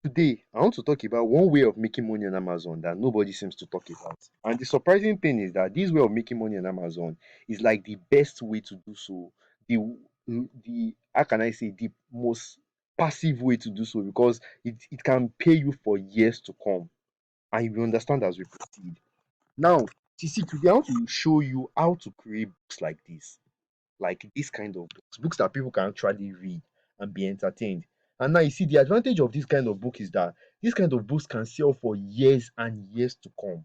Today, I want to talk about one way of making money on Amazon that nobody seems to talk about. And the surprising thing is that this way of making money on Amazon is like the best way to do so. The how can I say, the most passive way to do so, because it can pay you for years to come. And you will understand as we proceed. Now, you see, today I want to show you how to create books like this kind of books that people can actually read and be entertained. And now you see the advantage of this kind of book is that this kind of books can sell for years and years to come.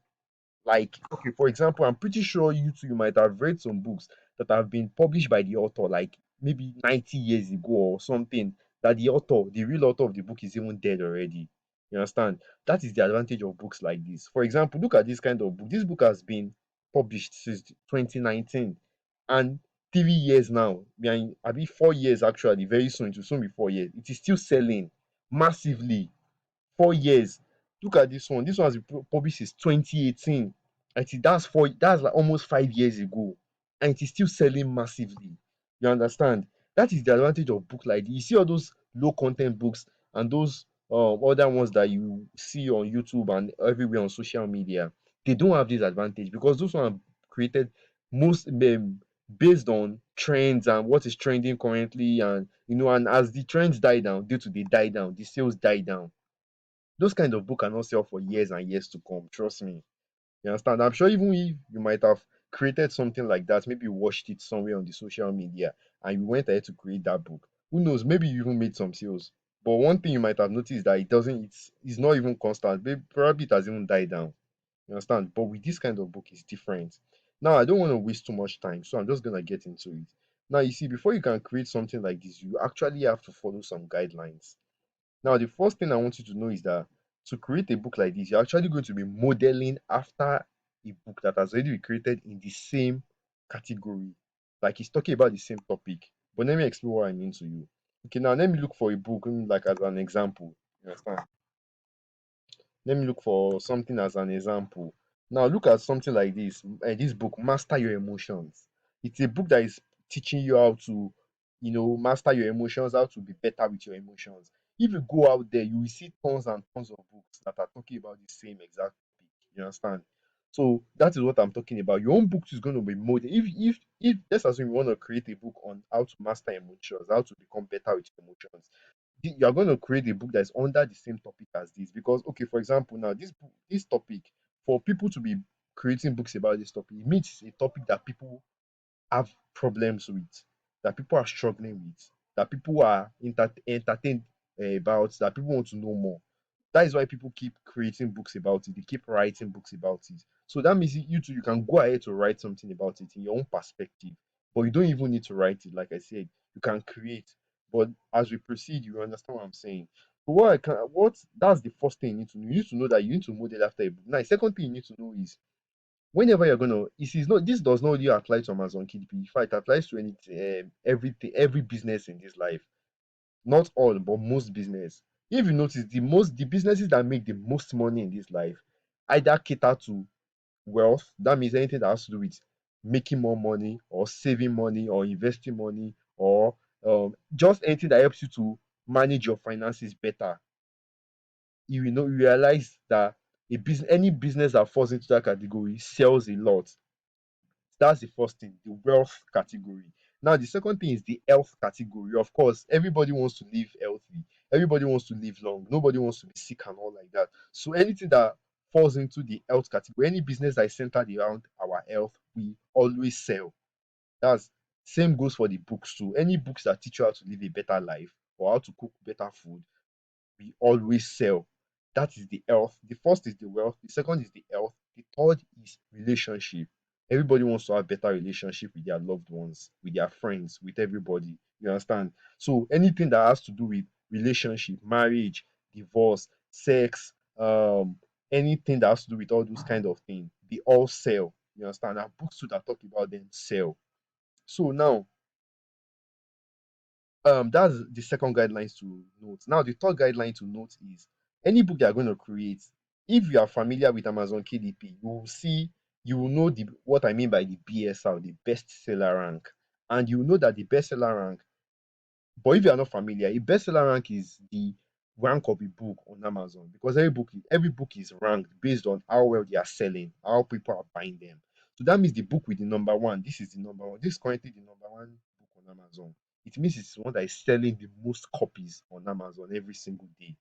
Like, okay, for example, I'm pretty sure you too, you might have read some books that have been published by the author, like maybe 90 years ago or something, that the author, the real author of the book, is even dead already. You understand? That is the advantage of books like this. For example, look at this kind of book. This book has been published since 2019, and 3 years now. I mean 4 years actually. Very soon, it will soon be 4 years. It is still selling massively. 4 years. Look at this one. This one has been published since 2018. I think that's like almost 5 years ago. And it is still selling massively. You understand? That is the advantage of book like this. You see all those low content books and those other ones that you see on YouTube and everywhere on social media. They don't have this advantage because those ones are created most based on trends and what is trending currently, and and as the trends die down, due to they die down, the sales die down. Those kind of book cannot sell for years and years to come. Trust me. You understand? I'm sure even if you might have created something like that, maybe you watched it somewhere on the social media and you went ahead to create that book. Who knows? Maybe you even made some sales. But one thing you might have noticed that it's not even constant. Maybe probably it has even died down. You understand? But with this kind of book, it's different. Now I don't want to waste too much time, so I'm just gonna get into it. Now you see, before you can create something like this, you actually have to follow some guidelines. Now, the first thing I want you to know is that to create a book like this, you're actually going to be modeling after a book that has already been created in the same category. Like it's talking about the same topic. But let me explain what I mean to you. Okay, now let me look for a book, like as an example. You understand? Let me look for something as an example. Now, look at something like this book, Master Your Emotions. It's a book that is teaching you how to, master your emotions, how to be better with your emotions. If you go out there, you will see tons and tons of books that are talking about the same exact topic. You understand? So that is what I'm talking about. Your own book is going to be molded. If let's assume you want to create a book on how to master emotions, how to become better with your emotions, you are going to create a book that is under the same topic as this, because okay, for example, now this topic, for people to be creating books about this topic, it means it's a topic that people have problems with, that people are struggling with, that people are entertained about, that people want to know more. That is why people keep creating books about it. They keep writing books about it. So that means you too, you can go ahead to write something about it in your own perspective. But you don't even need to write it. Like I said, you can create. But as we proceed, you understand what I'm saying. So what that's the first thing you need to know. You need to know that you need to model after a book. Now, the second thing you need to know is whenever you're gonna this does not only apply to Amazon KDP. In fact, it applies to everything, every business in this life. Not all, but most business. If you notice, the businesses that make the most money in this life either cater to wealth, that means anything that has to do with making more money or saving money or investing money, or just anything that helps you to manage your finances better. You realize that any business that falls into that category sells a lot. That's the first thing, the wealth category. Now, the second thing is the health category. Of course, everybody wants to live healthy. Everybody wants to live long. Nobody wants to be sick and all like that. So anything that falls into the health category, any business that is centered around our health, we always sell. That's same goes for the books too. Any books that teach you how to live a better life or how to cook better food, we always sell. That is the health. The first is the wealth, the second is the health, the third is relationship. Everybody wants to have better relationship with their loved ones, with their friends, with everybody. You understand? So anything that has to do with relationship, marriage, divorce, sex, anything that has to do with all those kind of things, they all sell. You understand? And books too that talk about them sell. So now that's the second guidelines to note. Now the third guideline to note is any book they are going to create, if you are familiar with Amazon KDP, you will know what I mean by the BSR, the bestseller rank. And you will know that the bestseller rank, but if you are not familiar, a bestseller rank is the rank of a book on Amazon because every book is ranked based on how well they are selling, how people are buying them. So that means the book with the number one, this is the number one. This is currently the number one book on Amazon. It means it's the one that is selling the most copies on Amazon every single day.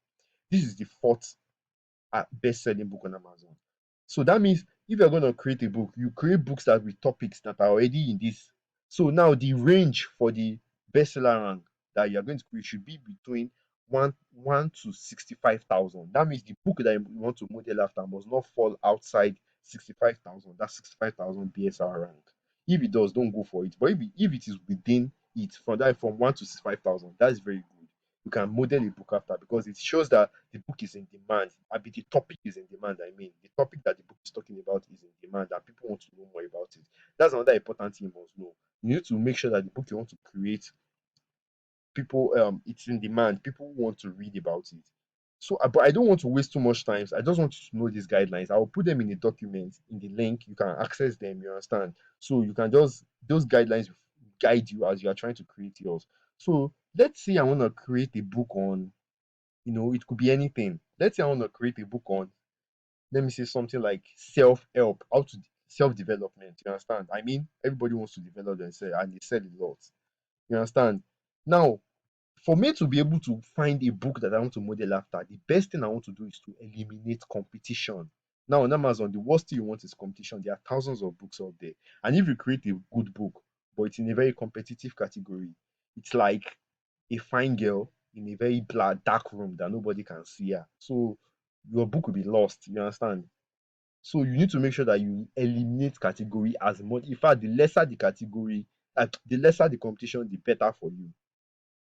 This is the fourth best-selling book on Amazon. So that means if you're going to create a book, you create books that with topics that are already in this. So now the range for the bestseller rank that you're going to create should be between one to 65,000. That means the book that you want to model after must not fall outside 65,000. That's 65,000 BSR rank. If it does, don't go for it. But if it is within it, from 1 to 65,000, that's very good. You can model a book after because it shows that the book is in demand. I mean, the topic is in demand. I mean, the topic that the book is talking about is in demand, and people want to know more about it. That's another important thing you must know. You need to make sure that the book you want to create, people, it's in demand. People want to read about it. So, but I don't want to waste too much time. So I just want you to know these guidelines. I will put them in a document in the link. You can access them. You understand? So you can just those guidelines guide you as you are trying to create yours. So let's say I want to create a book on, it could be anything. Let's say I want to create a book on, let me say something like self-help, how to self-development. You understand? I mean, everybody wants to develop themselves and they sell a lot. You understand? Now, for me to be able to find a book that I want to model after, the best thing I want to do is to eliminate competition. Now, on Amazon, the worst thing you want is competition. There are thousands of books out there. And if you create a good book, but it's in a very competitive category, it's like a fine girl in a very dark room that nobody can see her. So your book will be lost. You understand? So you need to make sure that you eliminate category as much. In fact, the lesser the category, the lesser the competition, the better for you.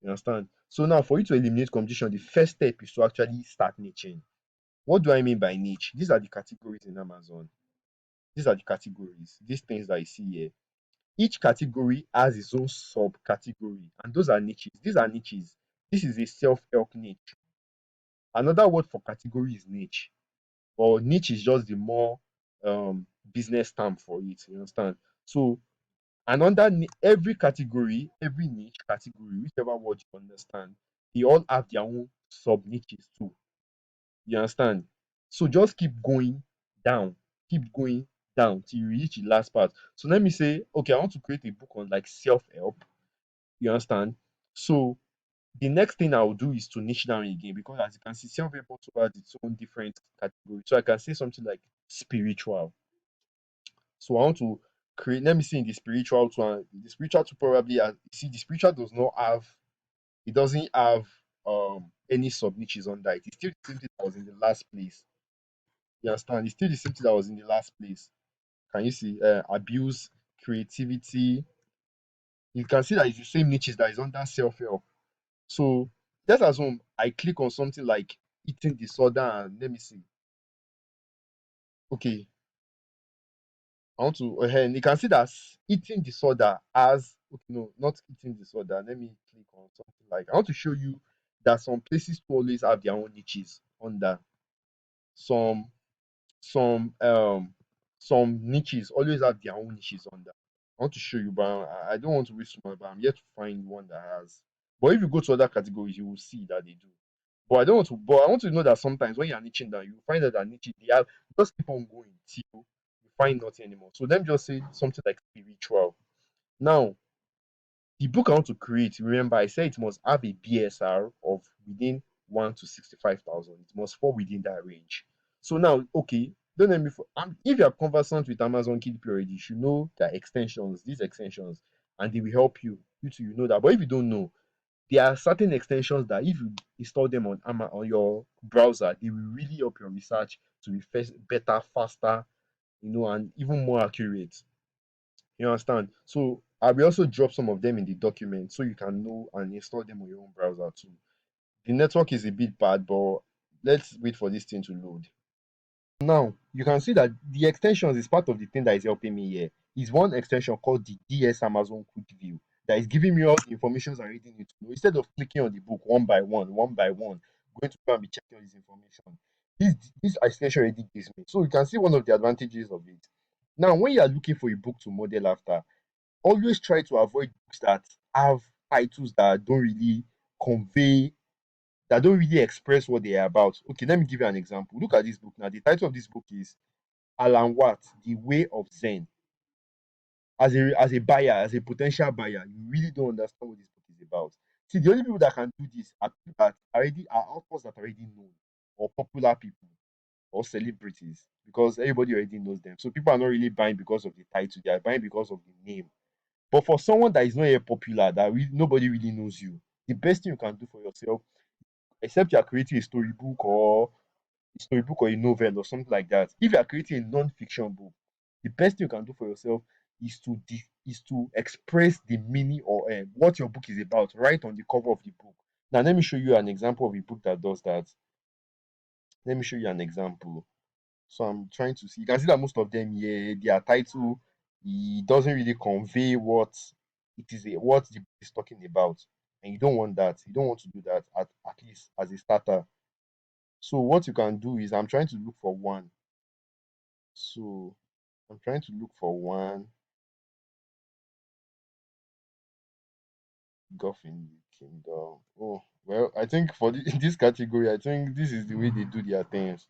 You understand? So now for you to eliminate competition, the first step is to actually start niching. What do I mean by niche? These are the categories in Amazon. These are the categories, these things that you see here. Each category has its own subcategory, and those are niches. These are niches. This is a self-help niche. Another word for category is niche, or niche is just the more business term for it. You understand? So every category, every niche category, whichever word you understand, they all have their own sub niches too. You understand? So just down, keep going down till you reach the last part. So let me say, okay, I want to create a book on like self-help. You understand? So the next thing I will do is to niche down again because as you can see, self-help also has its own different category. So I can say something like spiritual. So I want to create, let me see in the spiritual one. The spiritual to probably see the spiritual does not have it doesn't have any sub niches under it. It's still the same thing that was in the last place. You understand? It's still the same thing that was in the last place. Can you see abuse, creativity? You can see that it's the same niches that is under self-help. So let's assume I click on something like eating disorder and let me see. Okay, I want to and you can see that eating disorder has okay, no, not eating disorder. Let me click on something like I want to show you that some places to always have their own niches under some some um some niches always have their own niches under. I want to show you, but I don't want to waste too much, but I'm yet to find one that has. But if you go to other categories, you will see that they do. But I don't want to. But I want to know that sometimes when you're niching down, you find that niche they have just keep on going till you find nothing anymore. So let me just say something like spiritual. Now, the book I want to create, remember I said it must have a BSR of within 1 to 65,000. It must fall within that range. So now, okay, don't let me. If you are conversant with Amazon KDP already, you should know their extensions, these extensions, and they will help you. You too, you know that. But if you don't know, there are certain extensions that if you install them on on your browser, they will really help your research to be better, faster, and even more accurate. You understand? So I will also drop some of them in the document so you can know and install them on your own browser too. The network is a bit bad, but let's wait for this thing to load. Now you can see that the extensions is part of the thing that is helping me here. Is one extension called the DS Amazon Quick View that is giving me all the information I already need to know. Instead of clicking on the book one by one, going to go and be checking all this information. This extension already gives me. So you can see one of the advantages of it. Now, when you are looking for a book to model after, always try to avoid books that have titles that don't really convey that don't really express what they are about. Okay, let me give you an example. Look at this book now. The title of this book is Alan Watts, The Way of Zen. As a buyer, as a potential buyer, you really don't understand what this book is about. See, the only people that can do this are people that already are authors that are already known, or popular people, or celebrities, because everybody already knows them. So people are not really buying because of the title; they are buying because of the name. But for someone that is not yet popular, that nobody really knows you, the best thing you can do for yourself, except you are creating a storybook or a novel or something like that. If you are creating a non-fiction book, the best thing you can do for yourself is to express the meaning or what your book is about right on the cover of the book. Now, let me show you an example of a book that does that. Let me show you an example. So I'm trying to see. You can see that most of them, yeah, their title, it doesn't really convey what the book is talking about, and you don't want that. You don't want to do that at least as a starter. So what you can do is I'm trying to look for one. So I'm trying to look for one golf in the kingdom. Oh, well, I think for in this category, I think this is the way they do their things.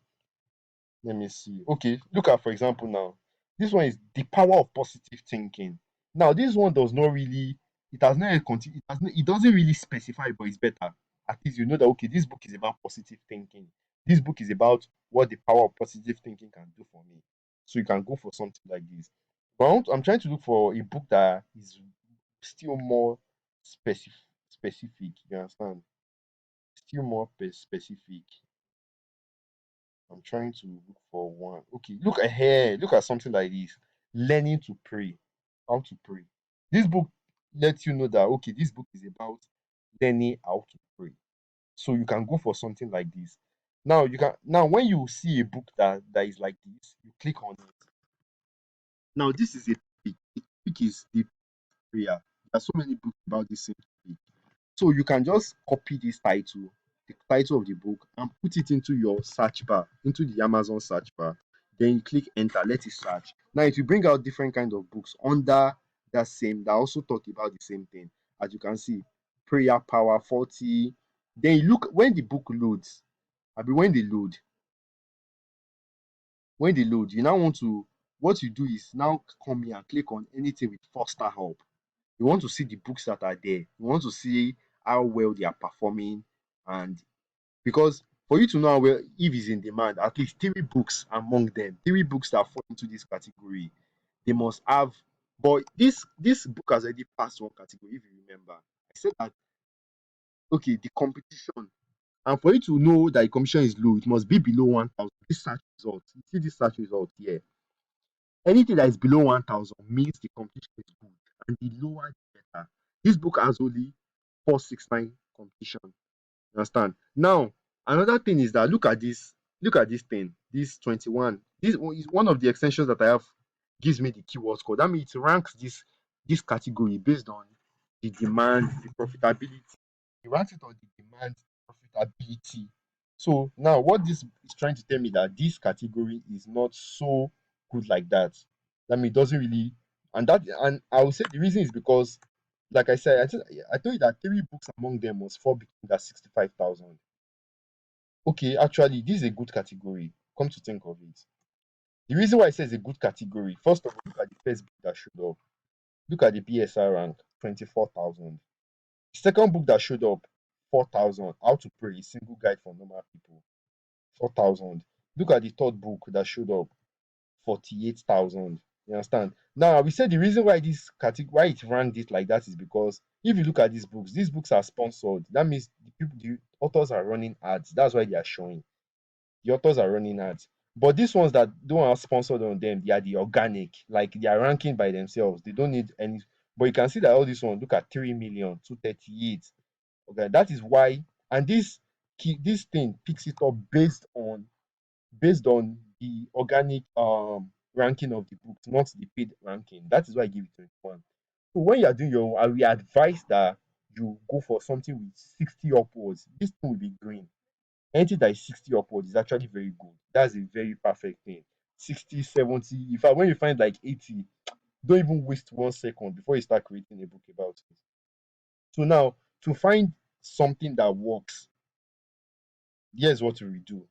Let me see. Okay, look at for example now. This one is the power of positive thinking. Now, this one does not really. It has not. It doesn't really specify, but it's better. At least you know that okay, this book is about positive thinking. This book is about what the power of positive thinking can do for me. So you can go for something like this. But I'm trying to look for a book that is still more specific. Specific. You understand? Still more specific. I'm trying to look for one. Okay, look ahead. Look at something like this. Learning to pray. How to pray. This book lets you know that okay, this book is about learning how to pray. So you can go for something like this. Now when you see a book that is like this, you click on it. Now this is a topic. The topic is the prayer. There are so many books about this same topic. So you can just copy this title, the title of the book, and put it into your search bar, into the Amazon search bar. Then you click enter, let it search. Now it will bring out different kind of books under that also talk about the same thing. As you can see, prayer power 40. Then you look when the book loads. I mean when they load, you now want to what you do is now come here and click on anything with foster help. You want to see the books that are there. You want to see how well they are performing, and because for you to know how well if it's in demand, at least three books among them, three books that fall into this category, they must have. But this book has already passed one category, if you remember. I said that okay, the competition, and for you to know that the competition is low, it must be below 1,000. This search result, you see this search result here. Anything that is below 1,000 means the competition is good, and the lower the better. This book has only 469 competition. You understand? Now, another thing is that look at this thing, this 21. This one is one of the extensions that I have gives me the keyword score. That means it ranks this category based on the demand, the profitability. It ranks it on the demand, profitability. So now what this is trying to tell me that this category is not so good like that. That means it doesn't really and I would say the reason is because like I said, I told you that three books among them was four between that 65,000. Okay, actually, this is a good category. Come to think of it. The reason why I say it's a good category, first of all, look at the first book that showed up. Look at the BSR rank, 24,000. The second book that showed up, 4,000. How to Pray, a single guide for normal people, 4,000. Look at the third book that showed up, 48,000. You understand? Now we said the reason why this category why it ranked it like that is because if you look at these books are sponsored. That means the authors are running ads. That's why they are showing. The authors are running ads. But these ones that don't have sponsored on them, they are the organic, like they are ranking by themselves. They don't need any. But you can see that all these ones look at 3 million, 238. Okay, that is why, and this thing picks it up based on the organic ranking of the books, not the paid ranking. That is why I give it 21. So when you are doing your, I will advise that you go for something with 60 upwards. This thing will be green. Anything that is 60 upwards is actually very good. That's a very perfect thing. 60, 70. In fact, when you find like 80, don't even waste 1 second before you start creating a book about it. So now to find something that works Here's what we will do.